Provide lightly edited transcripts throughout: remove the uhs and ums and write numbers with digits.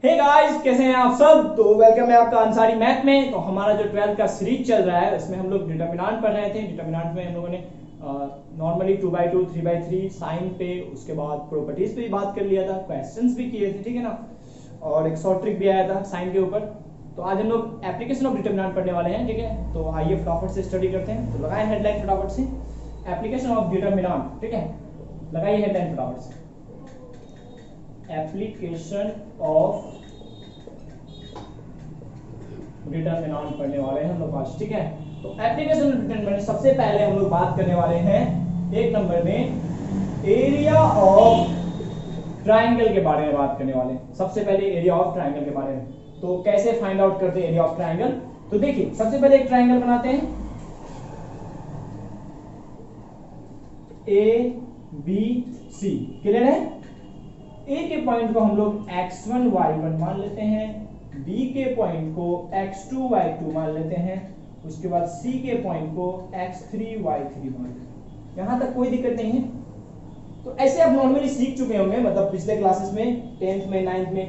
Hey guys, कैसे हैं आप सब। तो वेलकम है आपका अंसारी मैथ में। तो हमारा जो 12th का सीरीज चल रहा है उसमें हम लोग डिटरमिनेंट पढ़ रहे थे। डिटरमिनेंट में हम लोगों ने नॉर्मली 2/2 3/3 साइन पे, उसके बाद प्रॉपर्टीज पे भी बात कर लिया था, क्वेश्चंस भी किए थे, ठीक है ना। और एक शॉर्ट ट्रिक भी आया था साइन के ऊपर। तो आज हम लोग एप्लीकेशन ऑफ डिटरमिनेंट पढ़ने वाले हैं, ठीक है। तो आइए फटाफट से स्टडी करते हैं। तो लगाए हेडलाइन फटाफट से, एप्लीकेशन ऑफ डिटरमिनेंट, ठीक है। लगाइए हेडलाइन फटाफट से, एप्लीकेशन ऑफ डिटरमिनेंट पढ़ने वाले हैं हम लोग आज, ठीक है। तो एप्लीकेशन ऑफ डिटरमिनेंट सबसे पहले हम लोग बात करने वाले हैं एक नंबर में एरिया ऑफ ट्राइंगल के बारे में बात करने वाले हैं। सबसे पहले एरिया ऑफ ट्राइंगल के बारे में। तो कैसे फाइंड आउट करते हैं एरिया ऑफ ट्राइंगल। तो देखिए, सबसे पहले एक ट्राइंगल बनाते हैं ए बी सी, क्लियर है। ए के पॉइंट को हम लोग x1 y1 मान लेते हैं, बी के पॉइंट को x2 y2 मान लेते हैं, उसके बाद सी के पॉइंट को x3 y3 मान लेते हैं। यहां तक कोई दिक्कत नहीं है। तो ऐसे आप नॉर्मली सीख चुके होंगे, मतलब पिछले क्लासेस में 10th में 9th में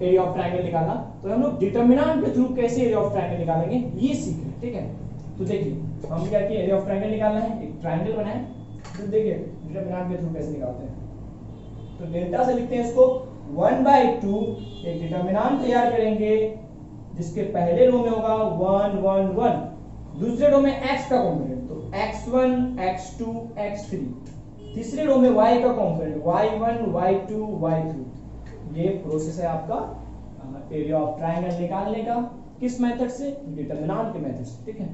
एरिया ऑफ ट्राइंगल निकाला। तो हम लोग डिटरमिनेंट के थ्रू कैसे एरिया ऑफ ट्राइंगल निकालेंगे ये सीख रहे हैं, ठीक है। तो देखिए, हम क्या किए, एरिया ऑफ ट्राइंगल निकालना है, एक ट्राइंगल बनाए। तो देखिए डिटरमिनेंट के थ्रू कैसे निकालते हैं। तो डेल्टा से लिखते हैं इसको 1/2, एक डिटरमिनेंट तैयार करेंगे जिसके पहले रो में होगा 1 1 1, दूसरे रो में x का कंपोनेंट, तो x1 x2 x3, तीसरे रो में y का कंपोनेंट y1 y2 y3। ये प्रोसेस है आपका एरिया ऑफ ट्राइंगल निकालने का। किस मेथड से? डिटरमिनेंट के मेथड से, ठीक है।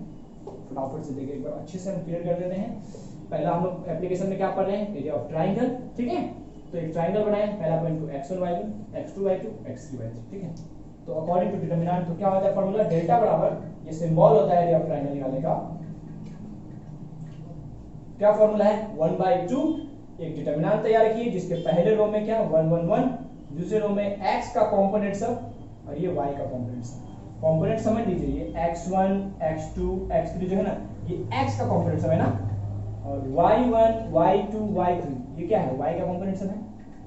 फटाफट से देखिए, एक बार अच्छे से हम क्लियर कर देते हैं। पहला हम लोग एप्लीकेशन में क्या पढ़ रहे हैं, एरिया ऑफ ट्राइंगल, ठीक है। तो एक ट्राइंगल बनाए, पहला पॉइंट को x1 y1 x2 y2 x3 y3, ठीक है। तो अकॉर्डिंग टू डिटरमिनेंट तो क्या होता है फार्मूला, डेल्टा बराबर, ये सिंबल होता है एरिया ऑफ ट्राइंगल निकालने का। क्या फार्मूला है, 1/2, एक डिटरमिनेंट तैयार किए जिसके पहले रो में क्या 1 1 1, दूसरे रो में x का कंपोनेंट सब और ये y का कंपोनेंट सब। कंपोनेंट समझ लीजिए, ये x1 x2 x3 जो है ना, ये x का कंपोनेंट सब है ना, और y1 y2 y3 ये क्या है, y का कंपोनेंट सब है।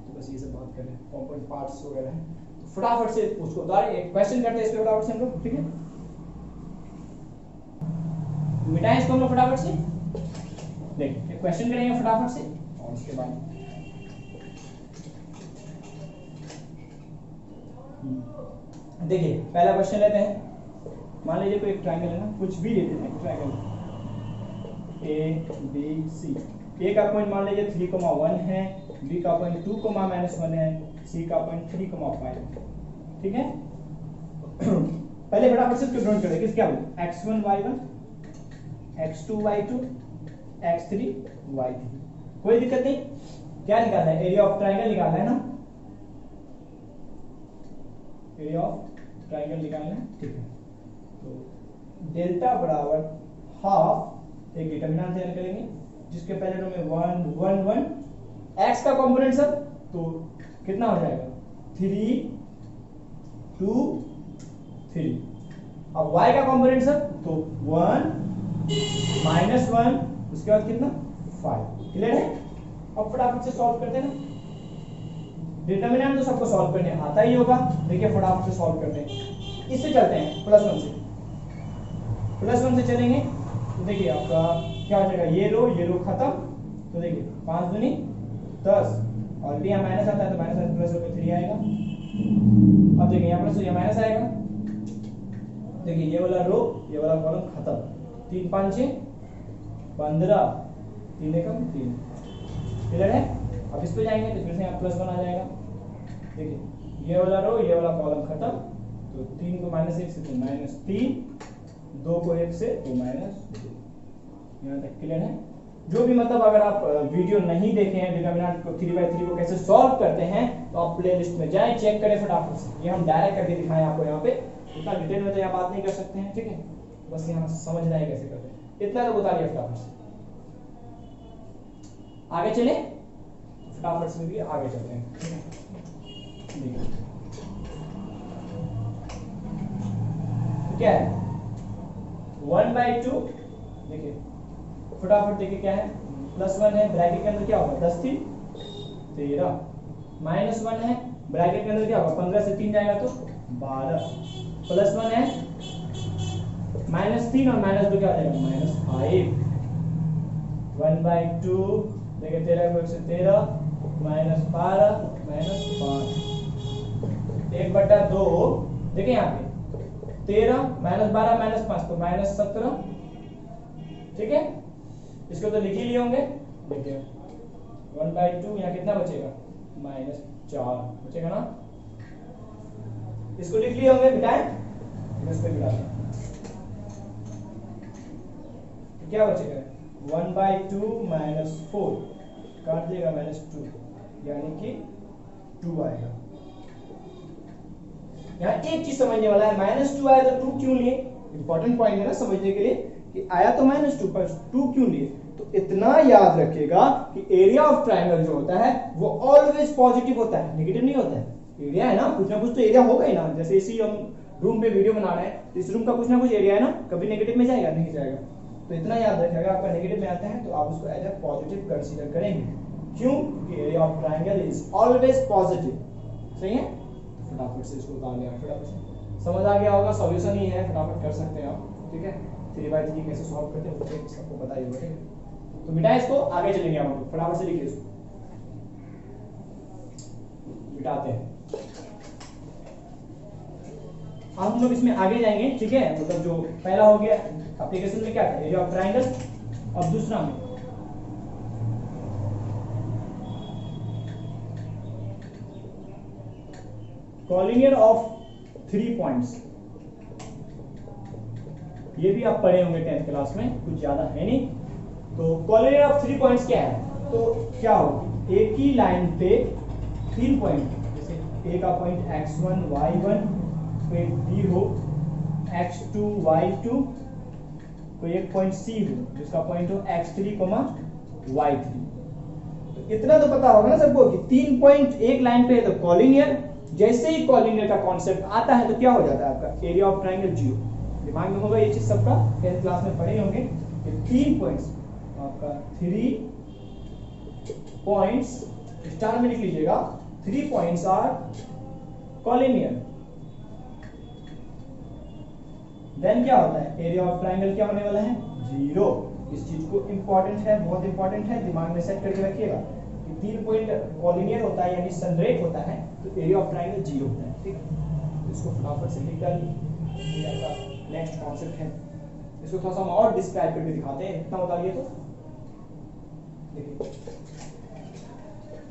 तो बस ये सब बात कर रहे हैं, कंपोनेंट पार्ट्स वगैरह है। तो फटाफट से उसको उतार, एक क्वेश्चन करते हैं इस पे फटाफट से हम लोग, ठीक है। मिटाएं इसको हम लोग फटाफट से। देखिए, एक क्वेश्चन करेंगे फटाफट से और उसके बाद देखिए पहला क्वेश्चन लेते हैं। मान लीजिए कोई एक ट्रायंगल है ना, कुछ भी लेते हैं ट्रायंगल ए बी सी। ए का पॉइंट मान लीजिए 3,1 है, बी का पॉइंट 2,-1 है, सी का पॉइंट 3,5, ठीक है। पहले फटाफट से इसको ड्रॉ करें, किस क्या बोले, x1 y1 x2 y2 x3 y3। कोई दिक्कत नहीं। क्या निकालना है, एरिया ऑफ ट्रायंगल निकालना है ना, एरिया ऑफ ट्रायंगल निकालना है, ठीक है। तो डेल्टा बराबर हाफ, एक डिटरमिनेंट तैयार करेंगे जिसके पहले रो में 1 1 1, x का कंपोनेंट सब, तो कितना हो जाएगा 3 2 3। अब y का कंपोनेंट सब, तो 1 -1, उसके बाद कितना 5, क्लियर है। अब फटाफट से सॉल्व करते हैं ना। डिटरमिनेंट तो सबको सॉल्व करने आता ही होगा। देखिए फटाफट से सॉल्व करते हैं। इससे चलते हैं +1 से, +1 से चलेंगे तो देखिए आपका क्या हो जाएगा, ये रो खत्म। तो देखिए 5 दूनी 10, ऑलरेडी यहाँ माइनस आता है तो माइनस प्लस होकर 3 आएगा। अब देखिए यहाँ प्लस यहाँ माइनस आएगा। देखिए ये वाला रो ये वाला कॉलम खत्म। 3 5 6 15, 3 एकम 3, क्लियर है। अब इस पे जाएंगे तो फिर से यहाँ +1 आ जाएगा। देखिए ये वाला रो ये वाला कॉलम खत्म। तो 3 को -1 से तो -3, 2 को 1 से तो -2। यहाँ तक क्लियर है। जो भी मतलब अगर आप वीडियो नहीं देखे हैं डिटरमिनेंट को 3/3 को कैसे सॉल्व करते हैं, तो आप प्लेलिस्ट में जाएं, चेक करें फटाफट से। ये हम डायरेक्ट करके दिखाएं आपको, यहाँ पे इतना डिटेल में तो यहाँ बात नहीं कर सकते हैं, ठीक है। बस यहाँ समझना है कैसे करते हैं, इतना तो बता दिया फटाफट से। आगे चले, फटाफट से भी आगे चलते हैं, ठीक है। क्या है 1/2, देखिए फटाफट देखिए क्या है, +1 है, ब्रैकेट के अंदर क्या होगा 10 3 13, -1 है, ब्रैकेट के अंदर क्या होगा 15 से 3 जाएगा तो 12, +1 है -3 और -2 क्या हो जाएगा -5, 1/2 देखिए 13 को 1 से 13 -12 -5 1/2 देखिए यहाँ पे 13 -12 -5 तो -17, ठीक है। इसको तो लिख ही लिए होंगे, देखिए 1/2 यहाँ कितना बचेगा -4 बचेगा ना, इसको लिख लिए होंगे बिटाए, इस पे बिटा दें तो क्या बचेगा 1/2 -4 काट दिएगा -2 यानी कि 2 आएगा। यहाँ एक चीज समझने वाला है, -2 आया तो 2 क्यों लिए, इंपॉर्टेंट पॉइंट है ना समझने के लिए कि आया तो -2 पर 2 क्यों लिए, तो इतना याद रखिएगा कि एरिया ऑफ ट्राइंगल जो होता है वो ऑलवेज पॉजिटिव होता है, नेगेटिव नहीं होता है। एरिया है ना कुछ तो एरिया होगा ही ना, जैसे इसी हम रूम पे वीडियो बना रहे हैं, इस रूम का कुछ ना कुछ एरिया है ना, कभी नेगेटिव में जाएगा नहीं जाएगा, तो इतना याद रखिएगा आपका नेगेटिव में आता है तो आप उसको एज ए पॉजिटिव कंसीडर करेंगे, क्यों कि area of triangle is always positive, सही है। फटाफट से इसको उतार लिया, फटाफट से समझ आ गया होगा, सॉल्यूशन ही है, फटाफट कर सकते हैं आप, ठीक है। 3/3 कैसे सॉल्व करते हैं वो सबको पता ही होगा, ठीक है। तो बेटा इसको आगे चलेंगे हम लोग, फटाफट से लिखिए इसको, मिटाते हैं हम लोग इसमें आगे जाएंगे, ठीक है। मतलब जो पहला हो गया एप्लीकेशन में क्या था एरिया ऑफ ट्राइंगल, अब दूसरा में कॉलिनियर ऑफ 3 पॉइंट्स, ये भी आप पढ़े होंगे 10th क्लास में, कुछ ज्यादा है नहीं। तो कॉलिनियर ऑफ 3 पॉइंट्स क्या है, तो क्या होगी एक ही लाइन पे 3 पॉइंट, जैसे ए का पॉइंट x1 y1 पे बी हो x2 y2, कोई एक पॉइंट सी हो जिसका पॉइंट हो x3, y3। तो इतना तो पता होगा ना सबको कि 3 पॉइंट एक लाइन पे है तो कॉलिनियर, जैसे ही कॉलिनियर का कॉन्सेप्ट आता है तो क्या हो जाता है आपका एरिया ऑफ ट्राइंगल 0। दिमाग में होगा ये चीज सबका, 10th क्लास में पढ़े होंगे कि 3 पॉइंट्स आपका 3 पॉइंट्स स्टार में लिख लीजिएगा, 3 पॉइंट्स आर कॉलिनियर। देन क्या होता है एरिया ऑफ ट्राइंगल क्या होने वाला है 0। इस चीज को इंपॉर्टेंट है, बहुत इंपॉर्टेंट है, दिमाग में सेट करके रखिएगा कि 3 पॉइंट कॉलिनियर होता है यानी सनरेट होता है तो एरिया ऑफ ट्राइंगल 0 होता है, ठीक। इसको फटाफट से लिख डालिए, ये आपका नेक्स्ट कॉन्सेप्ट है। इसको थोड़ा सा हम और डिस्क्राइब करके दिखाते हैं, इतना बता दिए तो देखिए।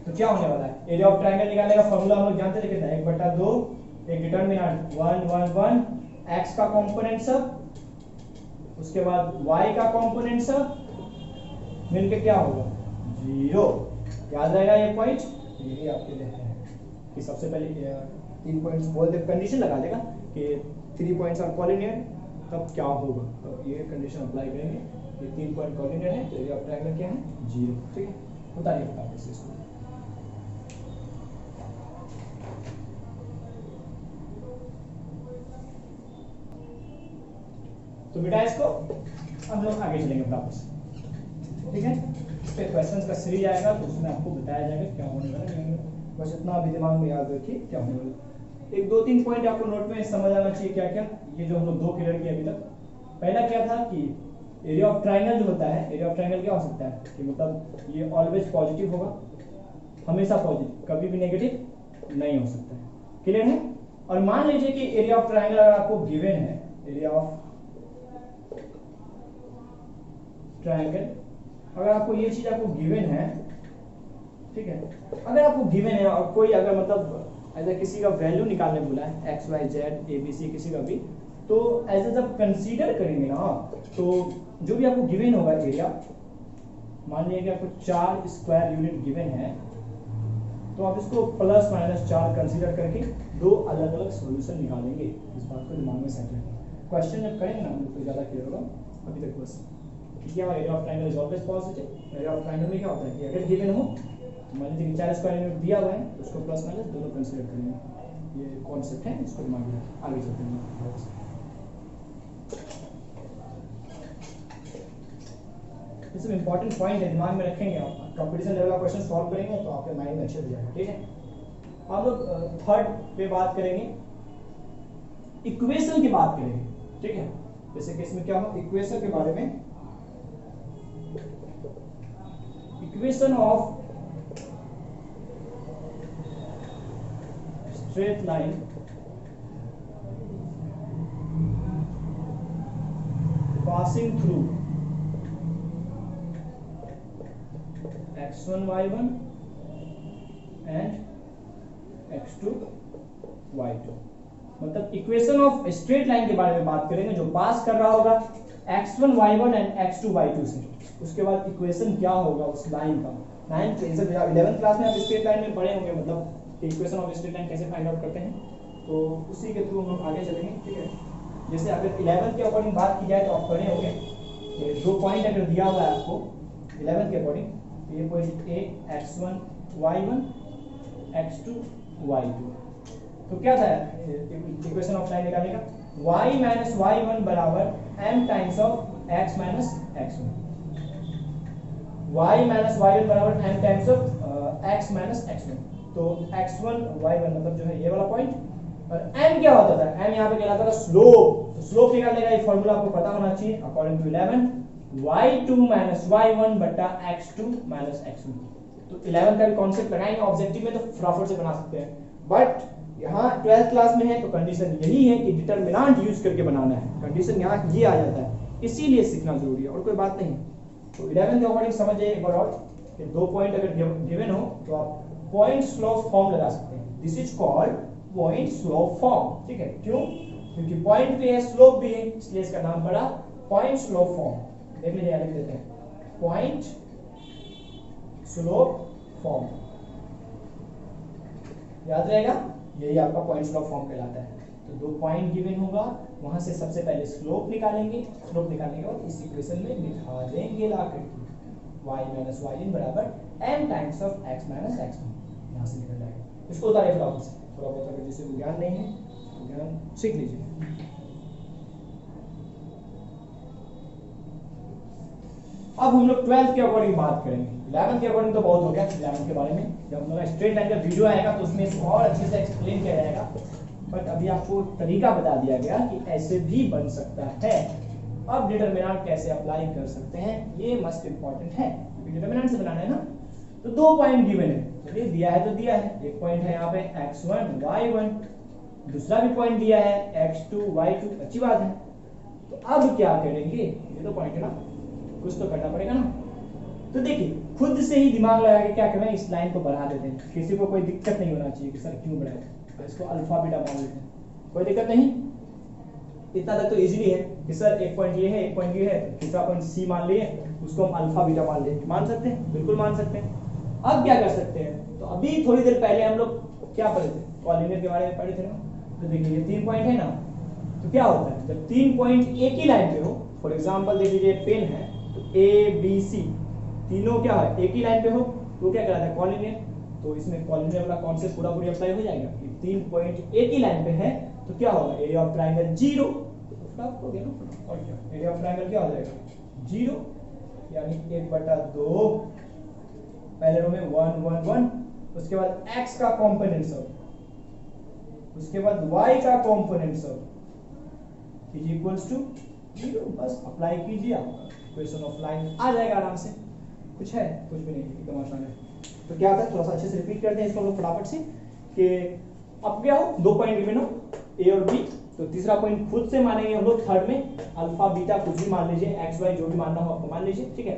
तो क्या होने वाला है एरिया ऑफ ट्राइंगल निकालने का फॉर्मूला हम लोग जानते थे कितना 1/2, एक डिटरमिनेंट 1 1 1 x का कंपोनेंट सब, उसके बाद y का कंपोनेंट सब मिलके क्या होगा 0। याद रहेगा ये पॉइंट, ये आपके लिए है कि सबसे पहले 3 पॉइंट्स बोल दे, कंडीशन लगा देगा कि 3 पॉइंट्स आर कॉलिनियर, तब क्या होगा, तो ये कंडीशन अप्लाई करेंगे कि 3 पॉइंट कॉलिनियर है तो एरिया ऑफ ट्रायंगल क्या है 0, ठीक है। बताइए फटाफट से इसको। तो बेटा इसको हम लोग आगे चलेंगे फटाफट से, ठीक है। इस पे क्वेश्चंस का सीरीज आएगा तो उसमें आपको बताया जाएगा क्या होने वाला है, बस इतना अभी दिमाग में याद रखिए क्या होने वाला है। एक 2-3 पॉइंट आपको नोट में समझ आना चाहिए क्या क्या, ये जो हम लोग 2 क्लियर किए अभी तक। पहला क्या था कि एरिया ऑफ ट्रायंगल जो होता है, एरिया ऑफ ट्रायंगल क्या हो सकता है कि मतलब ये ऑलवेज पॉजिटिव होगा, हमेशा पॉजिटिव, कभी भी नेगेटिव नहीं हो सकता है, क्लियर है। और मान लीजिए कि एरिया ऑफ ट्रायंगल अगर आपको गिवन है, एरिया ऑफ ट्रायंगल अगर आपको ये चीज आपको गिवन है, ठीक है, अगर आपको गिवन है और कोई अगर मतलब ऐसा किसी का वैल्यू निकालने बोला है x y z a b c किसी का भी, तो ऐसे जब कंसीडर करेंगे ना तो जो भी आपको गिवन होगा एरिया, मान लीजिए कि आपको 4 स्क्वायर यूनिट गिवन है तो आप इसको +-4 कंसीडर करके 2 अलग अलग सॉल्यूशन निकालेंगे। इस बात को दिमाग में सेट रखें, क्वेश्चन जब करेंगे ना तो ज्यादा क्लियर होगा। अभी तक बस क्या area of triangle is always positive. Area of triangle में क्या होता है कि अगर गिवन हो मान लीजिए कि 4 स्क्वायर यूनिट दिया हुआ है तो उसको +- दोनों कंसीडर करेंगे। ये कॉन्सेप्ट है, इसको दिमाग में आगे चलते हैं। ये सब इंपॉर्टेंट पॉइंट है, दिमाग में रखेंगे। आप कंपटीशन लेवल का क्वेश्चन सॉल्व करेंगे तो आपके माइंड में अच्छे हो जाएगा, ठीक है। हम लोग थर्ड पे बात करेंगे, इक्वेशन की बात करेंगे, ठीक है। जैसे कि इसमें क्या हो, इक्वेशन के बारे में, equation of straight line passing through x1 y1 and x2 y2। मतलब इक्वेशन ऑफ स्ट्रेट लाइन के बारे में बात करेंगे जो पास कर रहा होगा x1 y1 and x2 y2 से। उसके बाद इक्वेशन क्या होगा उस लाइन का, 11th क्लास में आप स्ट्रेट लाइन में पढ़े होंगे, मतलब इक्वेशन ऑफ स्ट्रेट लाइन कैसे फाइंड आउट करते हैं, तो उसी के थ्रू हम लोग आगे चलेंगे, ठीक है। जैसे अगर 11th के अकॉर्डिंग बात की जाए तो आप पढ़े होंगे कि दो पॉइंट अगर दिया हुआ है आपको 11th के अकॉर्डिंग, तो ये point A x1 y1 x2 y2, तो क्या था इक्वेशन ऑफ लाइन निकालने का, y माइनस y1 बराबर m times of x minus x1, y minus y1 बराबर m times of x minus x1। तो x1 y1 मतलब जो है ये वाला पॉइंट, और m क्या होता था, m यहाँ पे कहलाता था स्लोप। तो स्लोप निकालने का ये फॉर्मूला आपको पता होना चाहिए, according to 11 y2 minus y1 बटा x2 माइनस x1। तो 11 का भी कॉन्सेप्ट लगाएंगे ऑब्जेक्टिव में तो फटाफट से बना सकते हैं, बट यहाँ 12th क्लास में है तो कंडीशन यही है कि डिटरमिनेंट यूज करके बनाना है, कंडीशन यहाँ ये आ जाता है, इसीलिए सीखना जरूरी है और कोई बात नहीं। तो 11 के अकॉर्डिंग समझ जाइए एक बार और कि दो पॉइंट अगर गिवन हो तो आप पॉइंट स्लोप फॉर्म लगा सकते हैं, this is called point slope form, ठीक है। क्यों, क्योंकि पॉइंट भी है स्लोप भी है, इसलिए इसका नाम पड़ा पॉइंट स्लोप फॉर्म। देख लीजिए लिख देते हैं पॉइंट स्लोप फॉर्म, याद रहेगा, यही आपका पॉइंट स्लोप फॉर्म कहलाता है। तो दो पॉइंट गिवन होगा, वहां से सबसे पहले स्लोप निकालेंगे, स्लोप निकालने के बाद इस इक्वेशन में लिखा देंगे ला करके y माइनस y बराबर m times of x minus x1, यहाँ से निकल जाएगा। इसको उतारे फटाफट से, थोड़ा बहुत अगर जिसे ज्ञान नहीं है तो ज्ञान सीख लीजिए। अब हम लोग 12th के अकॉर्डिंग बात करेंगे, 11th के अकॉर्डिंग तो बहुत हो गया 11th के बारे में, जब हम लोग स्ट्रेट लाइन का वीडियो आएगा तो उसमें इसको और अच्छे से एक्सप्लेन किया जाएगा, बट अभी आपको तरीका बता दिया गया कि ऐसे भी बन सकता है। अब डिटरमिनेंट कैसे अप्लाई कर सकते हैं ये मस्ट इंपॉर्टेंट है, क्योंकि डिटरमिनेंट से बनाना है ना। तो दो पॉइंट गिवन है, चलिए दिया है तो दिया है, एक पॉइंट है यहाँ पे x1 y1, दूसरा भी पॉइंट दिया है x2 y2, अच्छी बात है। तो अब क्या करेंगे, ये तो पॉइंट है ना, कुछ तो करना पड़ेगा ना। तो देखिए खुद से ही दिमाग लगा के क्या करें, इस लाइन को बढ़ा देते हैं, किसी को कोई दिक्कत नहीं होना चाहिए कि सर क्यों बढ़ाए, इसको अल्फा बीटा मान लेते हैं, कोई दिक्कत नहीं। इतना तक तो इजीली है कि सर एक पॉइंट ये है एक पॉइंट ये है, दूसरा पॉइंट सी मान लिए, उसको हम अल्फा बीटा मान लें, मान सकते हैं, बिल्कुल मान सकते हैं। अब क्या कर सकते हैं, तो अभी थोड़ी देर पहले हम लोग क्या पढ़े थे, कॉलिनियर के बारे में पढ़े थे ना। तो देखिए ये 3 पॉइंट है ना, तो क्या होता है जब 3 पॉइंट एक ही लाइन पे हो, फॉर एग्जांपल देख लीजिए पेन है तो ए बी सी तीनों क्या है एक ही लाइन पे हो, तो क्या कहलाता है कॉलिनियर। तो इसमें कॉलिनियर वाला कॉन्सेप्ट पूरा पूरी अप्लाई हो जाएगा कि 3 पॉइंट एक ही लाइन पे है तो क्या होगा, एरिया ऑफ ट्रायंगल 0, हो गया ना, और क्या एरिया ऑफ ट्रायंगल क्या हो जाएगा 0, यानी 1/2, पहले रो में 1 1 1, उसके बाद x का कंपोनेंट सब, उसके बाद y का कंपोनेंट सब इज इक्वल्स टू 0, बस अप्लाई कीजिए, आपका इक्वेशन ऑफ लाइन आ जाएगा आराम से। कुछ है, कुछ भी नहीं, एकदम आसान है। तो क्या था, थोड़ा सा अच्छे से रिपीट करते हैं इसको हम लोग फटाफट से कि अब क्या हो, दो पॉइंट गिवन हो ए और बी, तो तीसरा पॉइंट खुद से मानेंगे हम लोग थर्ड में, अल्फा बीटा कुछ भी मान लीजिए, एक्स वाई जो भी मानना हो आपको मान लीजिए, ठीक है।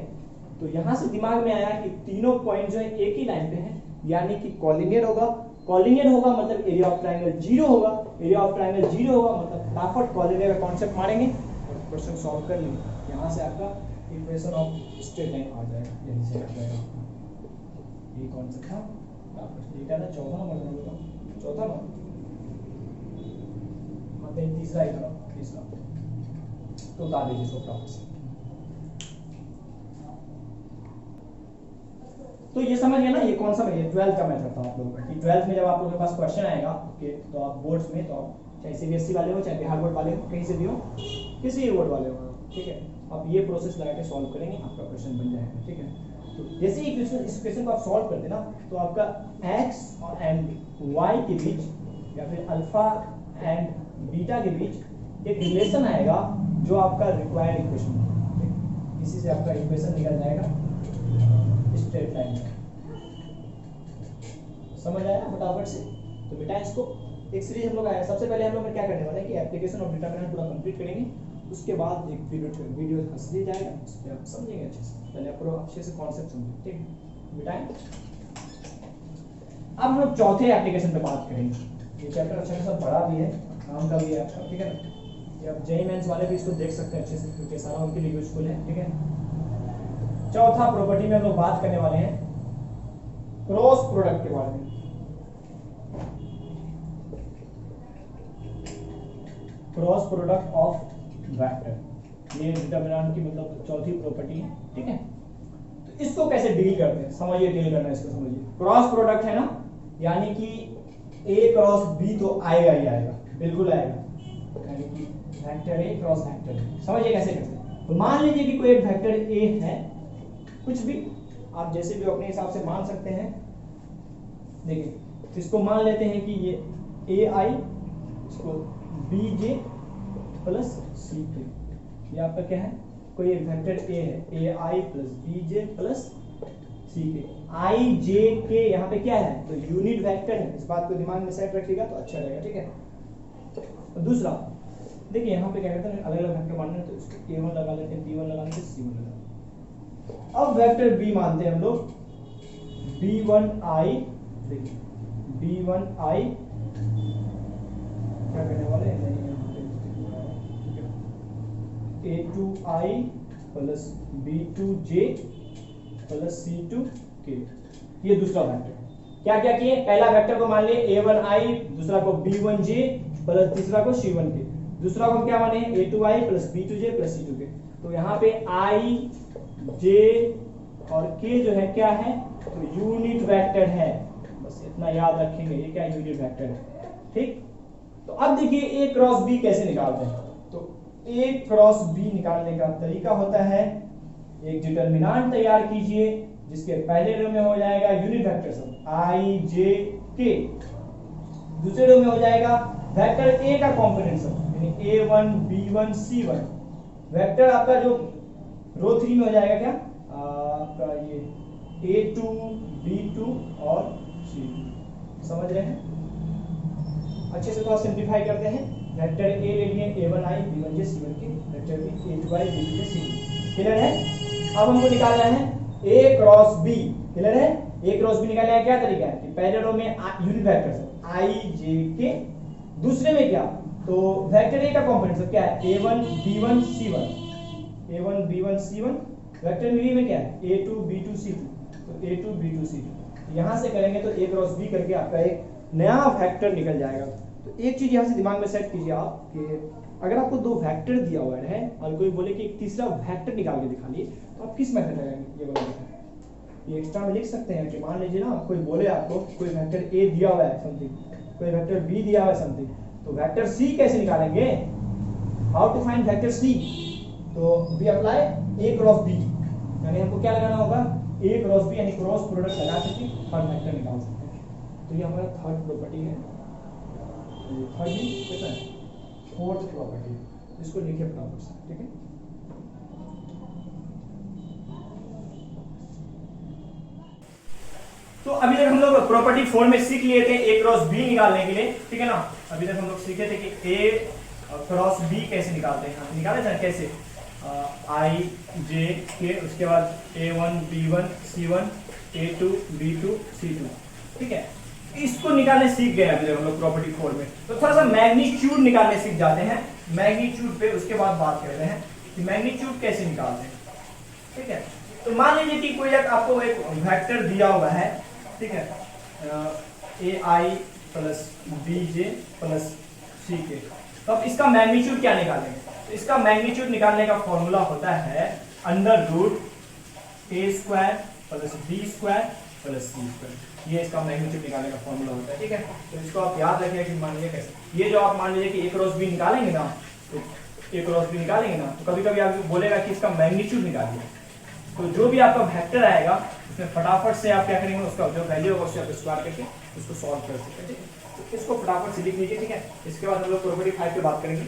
तो यहाँ से दिमाग में आया कि तीनों पॉइंट जो है एक ही लाइन पे है, यानी कि कॉलिनियर होगा, कॉलिनियर होगा मतलब एरिया ऑफ ट्रायंगल 0 होगा, एरिया ऑफ ट्रायंगल 0 होगा मतलब फटाफट कॉलिनियर का कॉन्सेप्ट मारेंगे और क्वेश्चन सॉल्व कर लेंगे। यहाँ से आपका इक्वेशन ऑफ स्ट्रेट लाइन आ जाएगा, यहीं से आ जाएगा आपका। ये कॉन्सेप्ट था था 14 नंबर, चौथा ना मतलब तीसरा ही था, तीसरा, तो उतार दीजिए इसको फटाफट से। तो ये समझ गए ना, ये कौन सा है, ये 12th का मेथड था आप लोगों का कि 12th में जब आप लोगों के पास क्वेश्चन आएगा ओके, तो आप बोर्ड्स में, तो आप चाहे सीबीएसई वाले हो चाहे बिहार बोर्ड वाले हो, कहीं से भी हो, किसी भी बोर्ड वाले हो, ठीक है, आप ये प्रोसेस लगा के सॉल्व करेंगे, आपका क्वेश्चन बन जाएगा, ठीक है। तो जैसे ही इस इक्वेशन को आप सॉल्व करते ना तो आपका x एंड y के बीच या फिर अल्फा एंड बीटा के बीच एक रिलेशन आएगा जो आपका रिक्वायर्ड इक्वेशन है। इसी से आपका इक्वेशन निकल जाएगा स्ट्रेट लाइन में। समझ आया फटाफट से? तो बेटा इसको एक सीरीज हम लोग आया। सबसे पहले हम लोग क्या करने वाले हैं कि एप्लीकेशन ऑफ डिटरमिनेंट पूरा कंप्लीट करेंगे, उसके बाद एक वीडियो हंस दी जाएगा, उस पर आप समझेंगे अच्छे से। पहले आप पूरा अच्छे से कॉन्सेप्ट समझें, ठीक बेटा। अब हम लोग चौथे एप्लीकेशन पे बात करेंगे। ये चैप्टर अच्छा खासा बड़ा भी है, नाम का भी है आपका, ठीक है ना। ये आप जेईई मेंस वाले भी इसको देख सकते हैं अच्छे से, क्योंकि सारा उनके लिए यूजफुल है, ठीक है। चौथा प्रॉपर्टी में हम लोग बात करने वाले हैं क्रॉस प्रोडक्ट के बारे में। क्रॉस प्रोडक्ट ऑफ वेक्टर, ये डिटरमिनेंट की मतलब चौथी प्रॉपर्टी है, ठीक है। तो इसको कैसे डील करते हैं, समझिए, डील करना है इसको समझिए। क्रॉस प्रोडक्ट है ना, यानी कि ए क्रॉस बी तो आएगा ही आएगा, बिल्कुल आएगा, यानी कि vector A cross vector A. समझिए कैसे करते हैं। तो मान लीजिए कि कोई एक वेक्टर ए है, कुछ भी आप जैसे भी अपने हिसाब से मान सकते हैं। देखिए, तो इसको मान लेते हैं कि ये ए आई, इसको बी जे प्लस सी के, ये आपका क्या है, कोई एक वेक्टर ए है, ए आई प्लस बी जे प्लस सी के। आई जे के यहाँ पे क्या है, तो यूनिट वेक्टर है। इस बात को दिमाग में सेट रखिएगा तो अच्छा रहेगा, ठीक है। तो दूसरा देखिए, यहाँ पे क्या कहते हैं, अलग अलग वेक्टर मानना है, तो इसको ए वन लगा लेते हैं, बी वन लगा लेते हैं, सी वन लगा लेते हैं। अब वेक्टर बी मानते हैं हम लोग, बी वन आई, देखिए बी वन आई क्या करने वाले हैं, A two I plus B two J plus C two K. ये दूसरा वेक्टर। क्या क्या किए, पहला वेक्टर को मान लिए ए वन आई, दूसरा को बी वन जे प्लस तीसरा को सी वन के, दूसरा को क्या माने A two I plus B two J plus C two K. तो यहाँ पे आई जे और के जो है क्या है, तो यूनिट वेक्टर है, बस इतना याद रखेंगे, ये क्या यूनिट वेक्टर है, ठीक। तो अब देखिए ए क्रॉस बी कैसे निकालते हैं। तो ए क्रॉस बी निकालने का तरीका होता है, एक डिटरमिनेंट तैयार कीजिए जिसके पहले रो में हो जाएगा यूनिट वेक्टर सब आई जे के, दूसरे रो में हो जाएगा वेक्टर ए का कंपोनेंट सब, यानी ए one B one C one. Vector आपका जो रो 3 में हो जाएगा क्या, आपका ये ए टू बी टू और सी टू। समझ रहे हैं? अच्छे से थोड़ा सिंप्लीफाई करते हैं। वेक्टर ए ले लिए, A one I B one J C one K, vector B A two I B two J C two. Clear है? अब हमको निकालना है ए क्रॉस बी। क्लियर है? ए क्रॉस बी निकालने का क्या तरीका है कि पहले रो में यूनिट वेक्टर सब आई जे के, दूसरे में क्या, तो वेक्टर ए का कंपोनेंट सब क्या है, A one B one C one, A one B one C one. Vector B में क्या है, A two B two C two, तो A two B two C two. यहां से करेंगे तो ए क्रॉस बी करके आपका एक नया वेक्टर निकल जाएगा। तो एक चीज यहाँ से दिमाग में सेट कीजिए आप कि अगर आपको 2 वेक्टर दिया हुआ है और कोई बोले कि एक तीसरा वेक्टर निकाल के दिखा लिए, तो आप किस मेथड लगाएंगे, ये वाला ये एक्स्ट्रा में लिख सकते हैं कि मान लीजिए ना कोई बोले आपको कोई वेक्टर ए दिया हुआ है समथिंग, कोई वेक्टर बी दिया हुआ है समथिंग, तो वेक्टर सी कैसे निकालेंगे, how to find vector C. तो we apply A cross B, यानी हमको क्या लगाना होगा, ए क्रॉस बी, यानी क्रॉस प्रोडक्ट लगा के थर्ड वेक्टर निकाल सकते हैं। तो ये हमारा थर्ड प्रॉपर्टी है, थर्ड कितना है, फोर्थ प्रॉपर्टी, इसको लिखिए फटाफट से, ठीक है। तो अभी तक हम लोग प्रॉपर्टी 4 में सीख लिए थे ए क्रॉस बी निकालने के लिए, ठीक है ना। अभी तक हम लोग सीखे थे कि ए क्रॉस बी कैसे निकालते हैं, निकाले थे कैसे, आई जे के, उसके बाद A one B one C one, A two B two C two, ठीक है। इसको निकालने सीख गए अभी तक हम लोग प्रॉपर्टी 4 में। तो थोड़ा सा मैग्नीट्यूड निकालने सीख जाते हैं, मैग्नीट्यूड पे उसके बाद बात करते हैं कि मैग्नीट्यूड कैसे निकालते हैं, ठीक है। तो मान लीजिए कि कोई आपको एक वेक्टर दिया हुआ है, ठीक है, ए आई प्लस बी जे प्लस सी के, तो अब इसका मैग्नीट्यूड क्या निकालेंगे। तो इसका मैग्नीट्यूड निकालने का फॉर्मूला होता है under root A square plus B square plus C square. ये इसका मैग्नीट्यूड निकालने का फॉर्मूला होता है, ठीक है। तो इसको आप याद रखिए कि मान लीजिए कैसे, ये जो आप मान लीजिए कि ए क्रॉस बी निकालेंगे ना, तो ए क्रॉस बी निकालेंगे ना, तो कभी कभी आप बोलेगा कि इसका मैग्नीट्यूड निकालिए, तो जो भी आपका वेक्टर आएगा उसमें फटाफट से आप क्या करेंगे, उसका जो वैल्यू होगा उससे आप स्क्वायर करके उसको सॉल्व कर सकते हैं, ठीक है। तो इसको फटाफट से लिख लीजिए, ठीक है। इसके बाद हम लोग प्रॉपर्टी 5 पे बात करेंगे।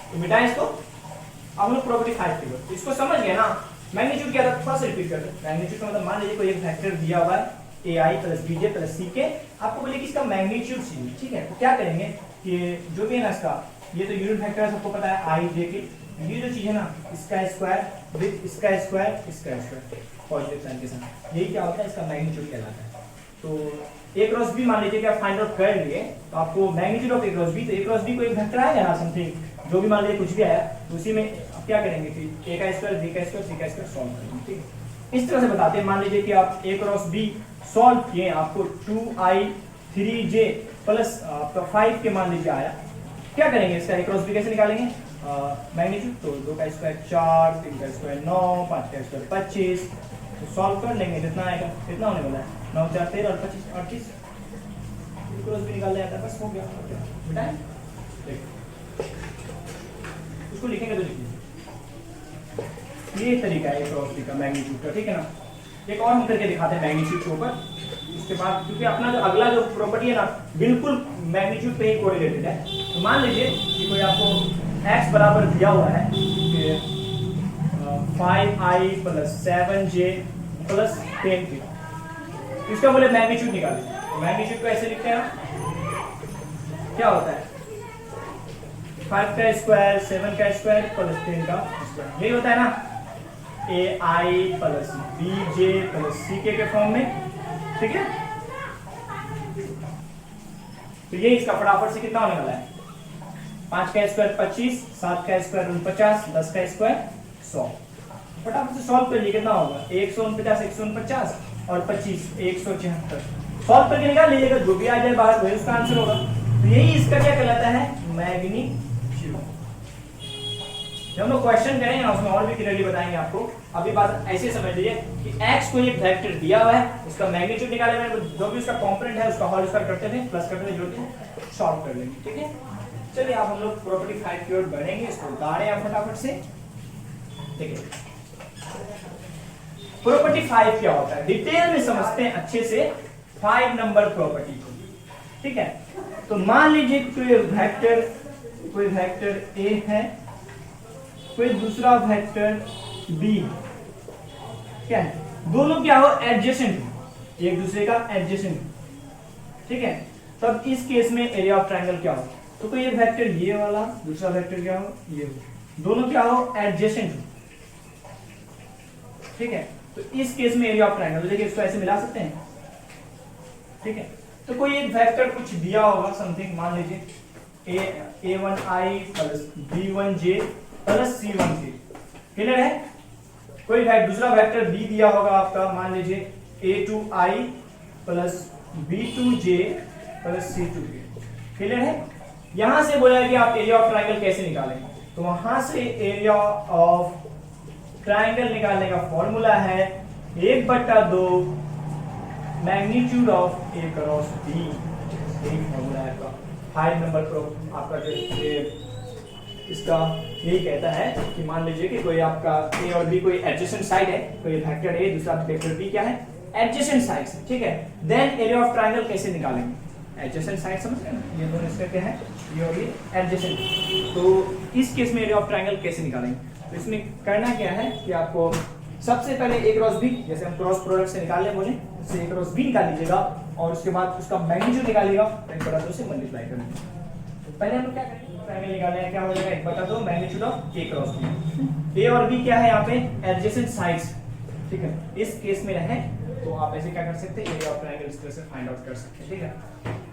तो मिटाएं इसको, अब हम लोग प्रॉपर्टी 5 पे, तो इसको समझ गए ना। मैग्नीट्यूड क्या था, थोड़ा सा रिपीट करते हैं। मैग्नीट्यूड का मतलब मान लीजिए कोई एक वेक्टर दिया हुआ है ai plus bj plus ck, आपको बोले कि इसका मैग्नीट्यूड चाहिए, ठीक है। तो क्या करेंगे कि जो भी है ना इसका, ये तो यूनिट वेक्टर है, सबको पता है i j के, ये जो चीज है ना इसका स्क्वायर विद इसका स्क्वायर पॉजिटिव साइन के साथ, यही क्या होता है इसका मैग्नीट्यूड कहलाता है। तो a क्रॉस b मान लीजिए कि आप फाइंड आउट कर लिए, तो आपको magnitude of a cross b, तो a क्रॉस b कोई वेक्टर आएगा ना समथिंग, जो भी मान लीजिए कुछ भी आया, तो उसी में आप क्या करेंगे कि a का स्क्वायर b का स्क्वायर c का स्क्वायर सॉल्व करेंगे, ठीक है। इस तरह से बताते हैं, मान लीजिए कि आप a क्रॉस b सॉल्व किए, आपको 2i 3j प्लस आपका 5 के मान लीजिए आया, क्या करेंगे इसका a क्रॉस b कैसे निकालेंगे मैग्नीट्यूड, तो 2 का स्क्वायर 4, 3 का स्क्वायर 9, 5 का स्क्वायर 25, तो सॉल्व कर लेंगे, जितना आएगा कितना होने वाला है 9 4 13 और 25 38, a क्रॉस b निकाल लिया था, बस हो गया। बेटा उसको लिखेंगे तो लिखिए, ये तरीका है क्रॉस b का मैग्नीट्यूड का, ठीक है ना। एक और हम करके दिखाते हैं मैग्नीट्यूड के ऊपर, इसके बाद क्योंकि अपना जो अगला जो प्रॉपर्टी है ना बिल्कुल मैग्नीट्यूड पे ही कोरिलेटेड है। तो मान लीजिए कि कोई आपको x बराबर दिया हुआ है कि 5i plus 7j plus 10k, इसका बोले मैग्नीट्यूड निकालिए। मैग्नीट्यूड को ऐसे लिखते हैं, क्या होता है 5 का स्क्वायर 7 का स्क्वायर प्लस 10 का स्क्वायर, यही होता है ना ai plus bj plus ck के फॉर्म में, ठीक है। तो ये इसका फटाफट से कितना होने वाला है, 5 का स्क्वायर 25, 7 का स्क्वायर 49, 10 का स्क्वायर 100। फटाफट से सॉल्व करिए, कितना होगा 149 149 और 25 176, सॉल्व करके निकाल लीजिएगा, जो भी आ जाए बाहर वही उसका आंसर होगा। तो यही इसका क्या कहलाता है मैग्नीट्यूड। जब हम लोग क्वेश्चन करेंगे ना उसमें और भी क्लियरली बताएंगे आपको। अभी बात ऐसे समझ लीजिए कि x को एक वेक्टर दिया हुआ है, उसका मैग्नीट्यूड निकाले मैंने, जो भी उसका कंपोनेंट है उसका होल स्क्वायर करते थे, प्लस करते थे, जोड़ते थे, सॉल्व कर लेंगे, ठीक है। चलिए आप हम लोग प्रॉपर्टी 5 की ओर बढ़ेंगे, इसको उतारें आप फटाफट से, ठीक है। प्रॉपर्टी 5 क्या होता है डिटेल में समझते हैं अच्छे से 5 नंबर प्रॉपर्टी को, ठीक है। तो मान लीजिए कोई वेक्टर a है, कोई दूसरा वेक्टर b, क्या है, दोनों क्या हो एडजेसेंट, एक दूसरे का एडजेसेंट, ठीक है। तब इस केस में एरिया ऑफ ट्रायंगल क्या हो, तो कोई एक वेक्टर ये वाला, दूसरा वेक्टर क्या हो ये हो, दोनों क्या हो एडजेसेंट हो, ठीक है। तो इस केस में एरिया ऑफ ट्रायंगल, देखिए इसको ऐसे मिला सकते हैं, ठीक है। तो कोई एक वेक्टर कुछ दिया होगा समथिंग, मान लीजिए a1i plus b1j plus c1k, clear है। कोई दूसरा वेक्टर b दिया होगा आपका, मान लीजिए a2i plus b2j plus c2k, clear है। यहां से बोला है कि आप एरिया ऑफ ट्रायंगल कैसे निकालेंगे, तो वहां से एरिया ऑफ ट्रायंगल निकालने का फॉर्मूला है 1/2 magnitude of a cross b, यही फॉर्मूला है आपका 5 नंबर आपका जो इसका यही कहता है कि मान लीजिए कि कोई आपका a और b कोई एडजेसेंट साइड है, कोई वेक्टर a दूसरा वेक्टर b क्या है एडजेसेंट साइड्स है, ठीक है। देन एरिया ऑफ ट्रायंगल कैसे निकालेंगे, एडजेसेंट साइड समझ रहे हैं, ये दोनों इसका क्या है ये और ये एडजेसेंट। तो इस केस में एरिया ऑफ ट्रायंगल कैसे निकालेंगे, तो इसमें करना क्या है कि आपको सबसे पहले a क्रॉस b, जैसे हम क्रॉस प्रोडक्ट से निकालने बोले, उससे a क्रॉस b निकाल लीजिएगा और उसके बाद उसका मैग्नीट्यूड निकालिएगा, 1/2 से मल्टीप्लाई कर लीजिएगा। तो पहले हम क्या करेंगे, ट्रायंगल निकालना है, क्या हो जाएगा 1/2 magnitude of a cross b। a और b क्या है यहाँ पे एडजेसेंट साइड्स, ठीक है। इस केस में रहे तो आप ऐसे क्या कर सकते हैं, एरिया ऑफ ट्रायंगल इस तरह से फाइंड आउट कर सकते हैं, ठीक है।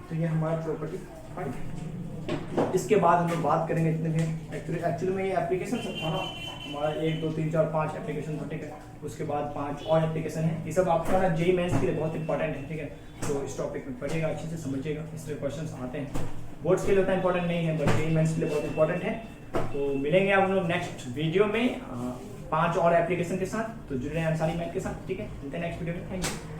तो ये हमारा प्रॉपर्टी 5। इसके बाद हम लोग बात करेंगे इतने में एक्चुअली में ये एप्लीकेशन सब था ना हमारा 1 2 3 4 5 एप्लीकेशन था, ठीक है। उसके बाद 5 और एप्लीकेशन है, ये सब आपका ना जेईई मेंस के लिए बहुत इंपॉर्टेंट है, ठीक है। तो इस टॉपिक में पढ़िएगा, अच्छे से समझिएगा, इसलिए क्वेश्चंस आते हैं, बोर्ड्स के लिए उतना इंपॉर्टेंट नहीं है बट जेईई मेंस के लिए बहुत इंपॉर्टेंट है। तो मिलेंगे आप लोग नेक्स्ट वीडियो में 5 और एप्लीकेशन के साथ, तो जुड़े हैं अंसारी मैथ के साथ, ठीक है। मिलते हैं नेक्स्ट वीडियो में, थैंक यू।